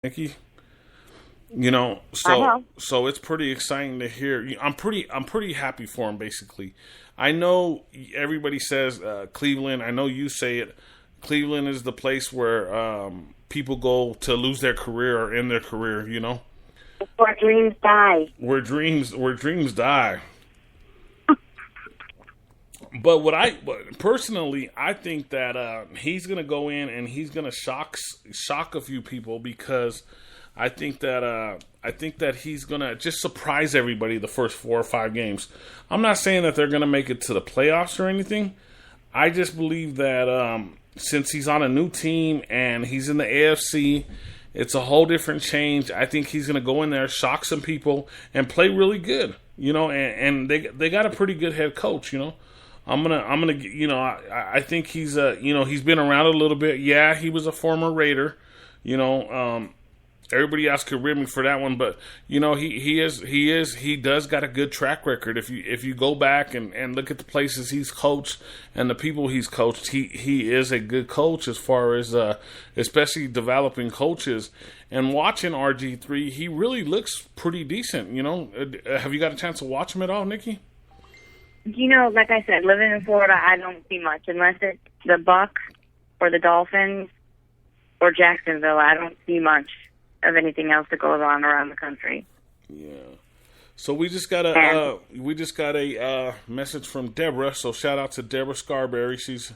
Nikki. I know. So it's pretty exciting to hear. I'm pretty happy for him. Basically, I know everybody says Cleveland. I know you say it. Cleveland is the place where people go to lose their career or end their career. Before dreams die. Where dreams die. But personally, I think that he's gonna go in and he's gonna shock a few people because I think that he's gonna just surprise everybody the first 4 or 5 games. I'm not saying that they're gonna make it to the playoffs or anything. I just believe that since he's on a new team and he's in the AFC, it's a whole different change. I think he's gonna go in there, shock some people, and play really good. And they got a pretty good head coach. I think he's been around a little bit. Yeah, he was a former Raider. Everybody else could rib me for that one, but he does got a good track record. If you go back and look at the places he's coached and the people he's coached, he is a good coach as far as especially developing coaches. And watching RG3, he really looks pretty decent. Have you got a chance to watch him at all, Nikki? Like I said, living in Florida, I don't see much unless it's the Bucks or the Dolphins or Jacksonville. I don't see much of anything else that goes on around the country. Yeah. So we just got a message from Deborah. So shout out to Deborah Scarberry. She's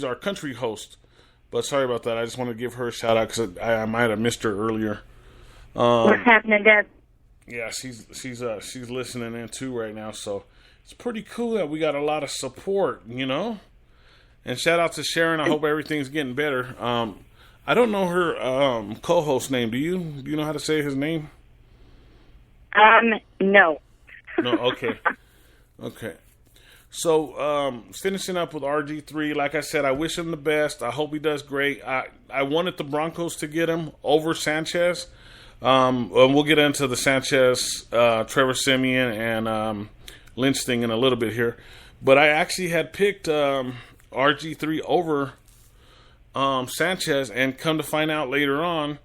our country host. But sorry about that. I just want to give her a shout out because I might have missed her earlier. What's happening, Deb? Yeah, she's listening in too right now. So it's pretty cool that we got a lot of support. And shout out to Sharon. I hope everything's getting better. I don't know her co-host name. Do you? Do you know how to say his name? No. No. Okay. Okay. So finishing up with RG3. Like I said, I wish him the best. I hope he does great. I wanted the Broncos to get him over Sanchez. And we'll get into the Sanchez, Trevor Siemian, and Lynch thing in a little bit here. But I actually had picked RG3 over Sanchez, and come to find out later on,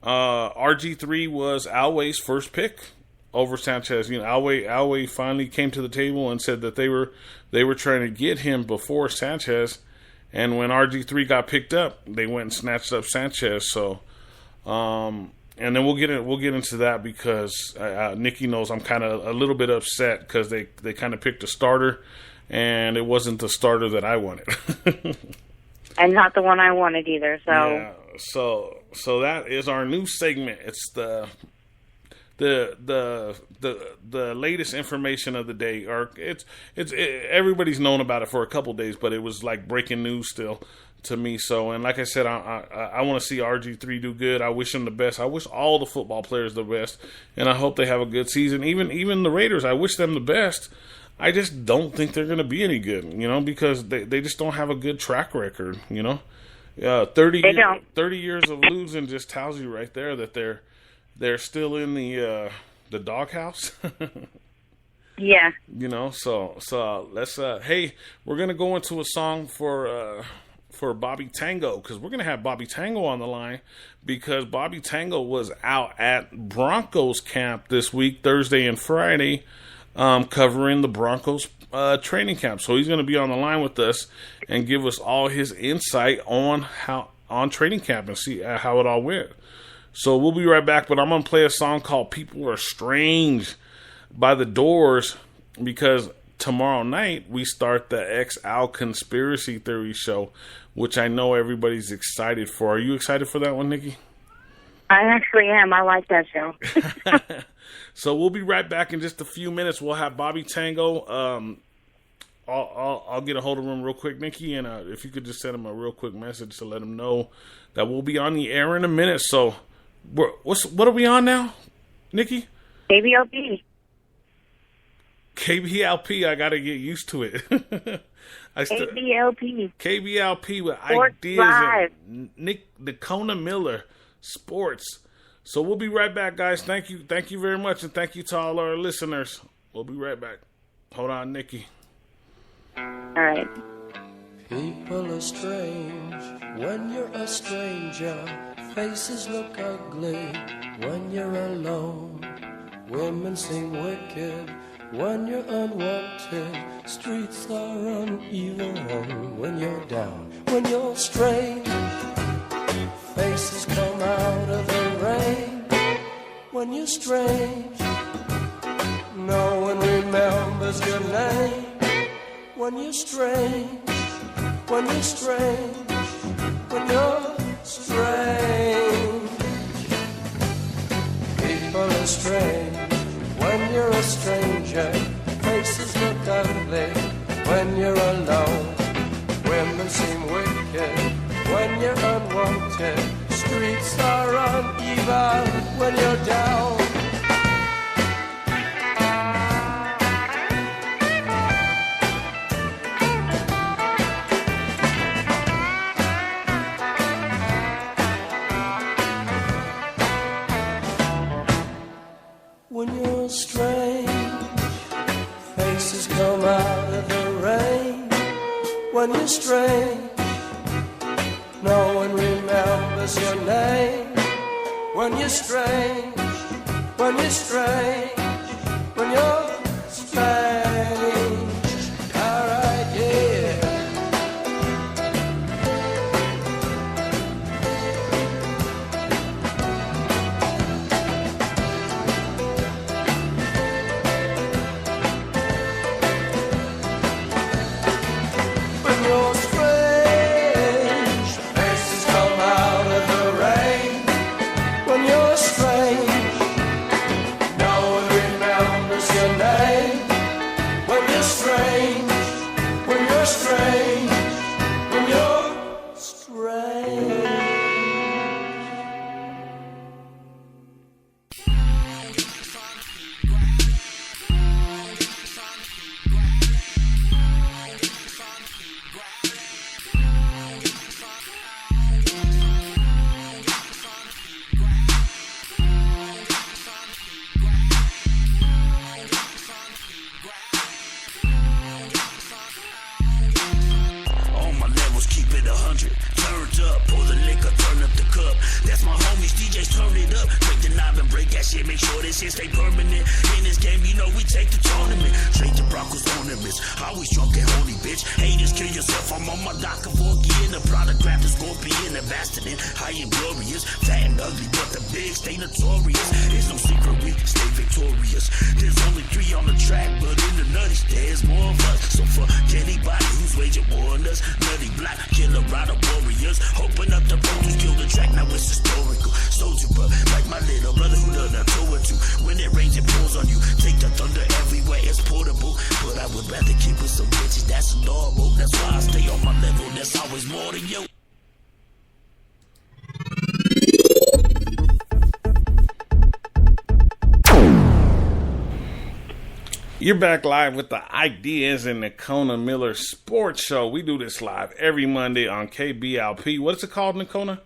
RG3 was Alway's first pick over Sanchez. Alway finally came to the table and said that they were trying to get him before Sanchez, and when RG3 got picked up, they went and snatched up Sanchez. So, and then we'll get into that because Nikki knows I'm kind of a little bit upset because they kind of picked a starter, and it wasn't the starter that I wanted. And not the one I wanted either. So yeah, so that is our new segment. It's the latest information of the day. Or it's everybody's known about it for a couple days, but it was like breaking news still to me. So, and like I said, I want to see RG3 do good. I wish him the best. I wish all the football players the best, and I hope they have a good season. Even the Raiders, I wish them the best. I just don't think they're going to be any good, because they just don't have a good track record, 30 years of losing just tells you right there that they're still in the doghouse. Yeah. So let's hey, we're going to go into a song for Bobby Tango, because we're going to have Bobby Tango on the line because Bobby Tango was out at Broncos camp this week, Thursday and Friday, covering the Broncos training camp. So he's going to be on the line with us and give us all his insight on training camp and see how it all went. So we'll be right back, but I'm going to play a song called People Are Strange by The Doors because tomorrow night we start the X-Al Conspiracy Theory show, which I know everybody's excited for. Are you excited for that one, Nikki? I actually am. I like that show. So we'll be right back in just a few minutes. We'll have Bobby Tango. I'll get a hold of him real quick, Nikki, and if you could just send him a real quick message to let him know that we'll be on the air in a minute. So what are we on now, Nikki? KBLP. KBLP. I got to get used to it. KBLP. KBLP with Sports ideas Live. and NIKONA Miller Sports. So we'll be right back, guys. Thank you very much, and thank you to all our listeners. We'll be right back. Hold on, Nikki. All right. People are strange when you're a stranger. Faces look ugly when you're alone. Women seem wicked when you're unwanted. Streets are uneven when you're down. When you're strange, faces come out of the rain. When you're strange, no one remembers your name. When you're strange, when you're strange, when you're strange. People are strange when you're a stranger. Faces look ugly when you're alone. Women seem wicked when you're unwanted. Streets are uneven when you're down. When you're strange, faces come out of the rain. When you're strange, no one remembers your name. When you're strange, when you're strange, when you're strange. Alright, yeah. When you're strange, faces come out of the rain. When you're strange, no one remembers your name. When you're strange, when you're strange, when you're strange. All my levels keep it 100. Turned up, pour the liquor, turn up the cup. That's my homies, DJs turn it up. Break the knob and break that shit, make sure this shit stay permanent. In this game, you know we take the tournament. Straight to Broncos ornaments. Always drunk and holy, bitch. Haters, kill yourself. I'm on my dock of Orgy the product grab the scorpion, the bastard high and glorious. Fat and ugly, but the big stay notorious. It's no secret, we stay victorious. There's only 3 on the track, but in the nutties, there's more of us. So fuck anybody who's waging war on us. Nutty black, killer rider warriors. Open up the road to kill the track, now it's historical. Soldier, bro, like my little brother who done a tour or two. When it rains, it pours on you. Take the thunder everywhere, it's portable. But I would rather keep with some bitches, that's normal. That's why I stay on my level, that's always more than you. You're back live with the IKE and NIKONA Miller Sports Show. We do this live every Monday on KBLP. What is it called, NIKONA?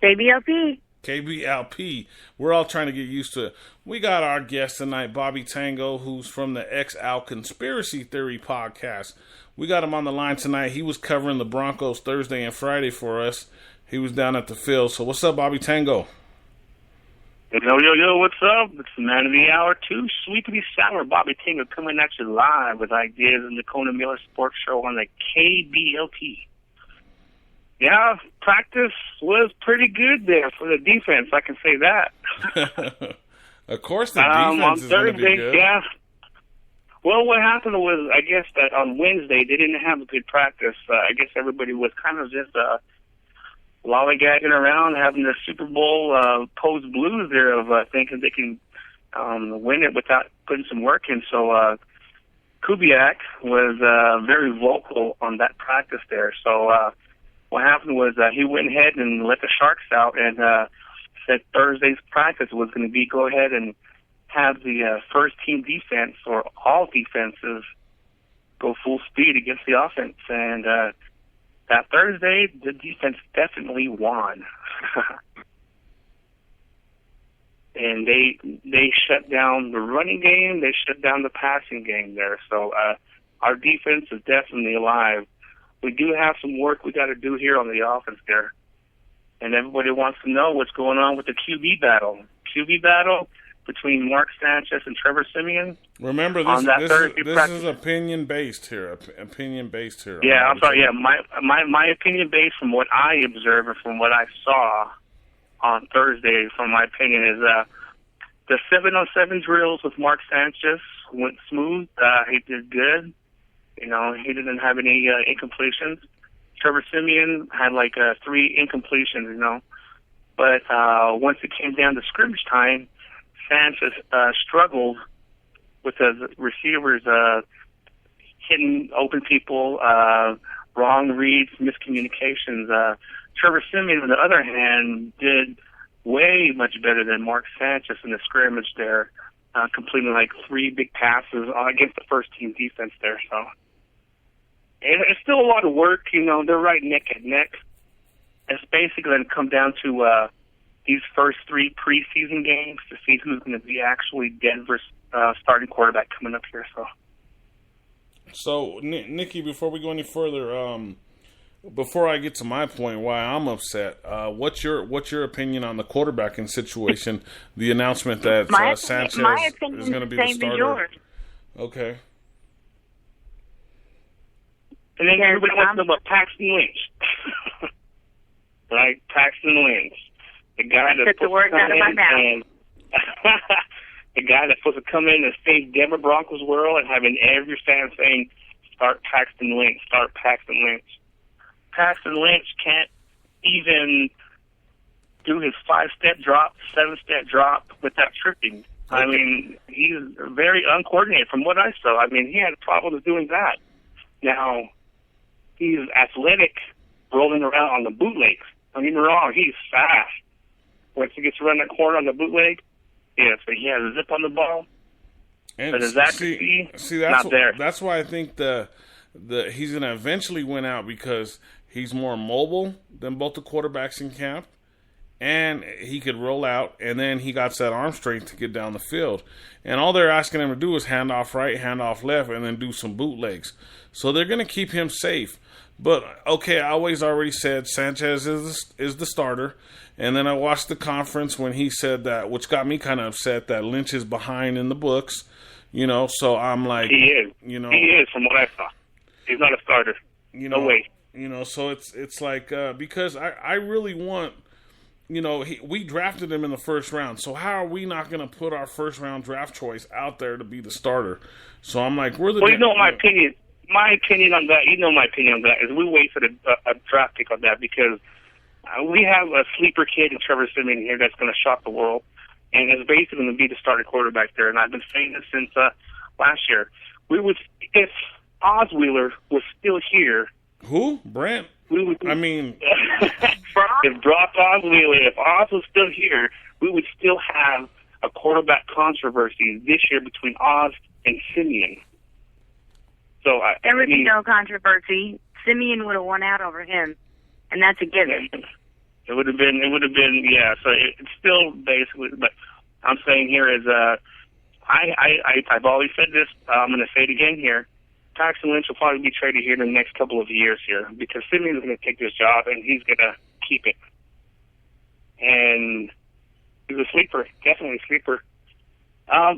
KBLP. KBLP. We're all trying to get used to it. We got our guest tonight, Bobby Tango, who's from the XL Conspiracy Theory podcast. We got him on the line tonight. He was covering the Broncos Thursday and Friday for us. He was down at the field. So what's up, Bobby Tango? Yo, what's up? It's the man of the hour, too sweet to be sour. Bobby Tango coming at you live with ideas in the NIKONA Miller Sports Show on the KBLP. Yeah, practice was pretty good there for the defense, I can say that. Of course the defense is going to be good. Yeah. Well, what happened was, I guess that on Wednesday they didn't have a good practice. I guess everybody was kind of just lollygagging around, having the Super Bowl post blues there of thinking they can win it without putting some work in. So Kubiak was very vocal on that practice there. So what happened was he went ahead and let the Sharks out and said Thursday's practice was going to be go ahead and have the first team defense or all defenses go full speed against the offense. And that Thursday, the defense definitely won. And they shut down the running game. They shut down the passing game there. So our defense is definitely alive. We do have some work we got to do here on the offense there. and everybody wants to know what's going on with the QB battle. QB battle between Mark Sanchez and Trevor Siemian. Remember, this is opinion based here. Opinion based here. Yeah, I'm sorry. Yeah, my opinion based from what I observed and from what I saw on Thursday. From my opinion is the 7-on-7 drills with Mark Sanchez went smooth. He did good. You know, he didn't have any incompletions. Trevor Siemian had like 3 incompletions. You know, but once it came down to scrimmage time, Sanchez struggled with the receivers hitting open people, wrong reads, miscommunications. Trevor Siemian, on the other hand, did way much better than Mark Sanchez in the scrimmage there, completing like 3 big passes against the first team defense there. So it's still a lot of work. You know, they're right neck and neck. It's basically going to come down to these first 3 preseason games to see who's going to be actually Denver's starting quarterback coming up here. So Nikki, before we go any further, before I get to my point, why I'm upset, what's your opinion on the quarterbacking situation? The announcement that Sanchez is going to be the starter. Yours. Okay. And then everybody wants to know about Paxton Lynch, right? Paxton Lynch. The guy that's supposed to come in the guy that's supposed to come in and save Denver Broncos world and having every fan saying, start Paxton Lynch, start Paxton Lynch. Paxton Lynch can't even do his 5-step drop, 7-step drop without tripping. I mean, he's very uncoordinated from what I saw. I mean, he had problems doing that. Now, he's athletic, rolling around on the bootlegs. Don't get me wrong, he's fast. Once he gets around that corner on the bootleg, yeah, so he has a zip on the ball. And but his accuracy, not there. That's why I think he's going to eventually win out, because he's more mobile than both the quarterbacks in camp, and he could roll out, and then he got that arm strength to get down the field. And all they're asking him to do is hand off right, hand off left, and then do some bootlegs. So they're going to keep him safe. But, okay, I already said Sanchez is the starter. And then I watched the conference when he said that, which got me kind of upset, that Lynch is behind in the books. You know, so I'm like... He is. You know, he is, from what I saw. He's not a starter. You know, no way. You know, so it's like... because I really want... You know, we drafted him in the first round, so how are we not going to put our first-round draft choice out there to be the starter? So I'm like, we're the... Well, you know my opinion. My opinion on that, is we wait for a draft pick on that, because we have a sleeper kid in Trevor Siemian here that's going to shock the world, and is basically going to be the starting quarterback there. And I've been saying this since last year. If Osweiler was still here... Who? Brent? I mean... If Brock Osweiler, if Oz was still here, we would still have a quarterback controversy this year between Oz and Siemian. So there would be no controversy. Siemian would have won out over him, and that's a given. It would have been, yeah. So it's still basically, but I'm saying here is, I've always said this. I'm going to say it again here. Paxton Lynch will probably be traded here in the next couple of years here, because Siemian is going to take this job and he's going to keep it. And he's a sleeper, definitely a sleeper.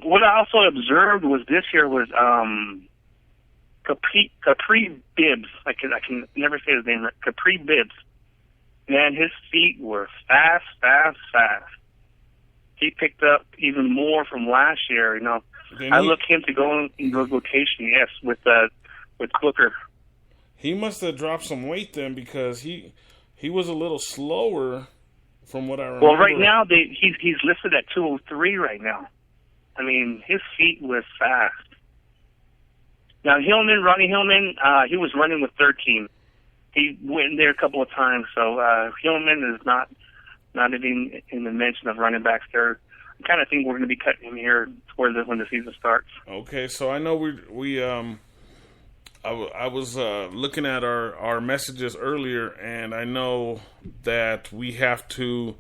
What I also observed was this year was Capri Bibbs. I can never say his name right. Capri Bibbs. Man, his feet were fast. He picked up even more from last year. You know, I look him to go in rotation. Yes, with Booker. He must have dropped some weight then, because he was a little slower from what I remember. Well, right now he's listed at 203 right now. I mean, his feet was fast. Now Ronnie Hillman, he was running with 13. He went in there a couple of times, so Hillman is not even in the mention of running backs there. I kind of think we're going to be cutting him here when the season starts. Okay, so I know I was looking at our messages earlier, and I know that we have to.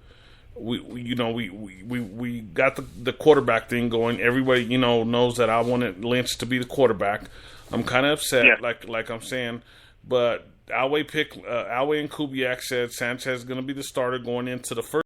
We got the quarterback thing going. Everybody knows that I wanted Lynch to be the quarterback. I'm kind of upset, like I'm saying, but Alway and Kubiak said Sanchez is going to be the starter going into the first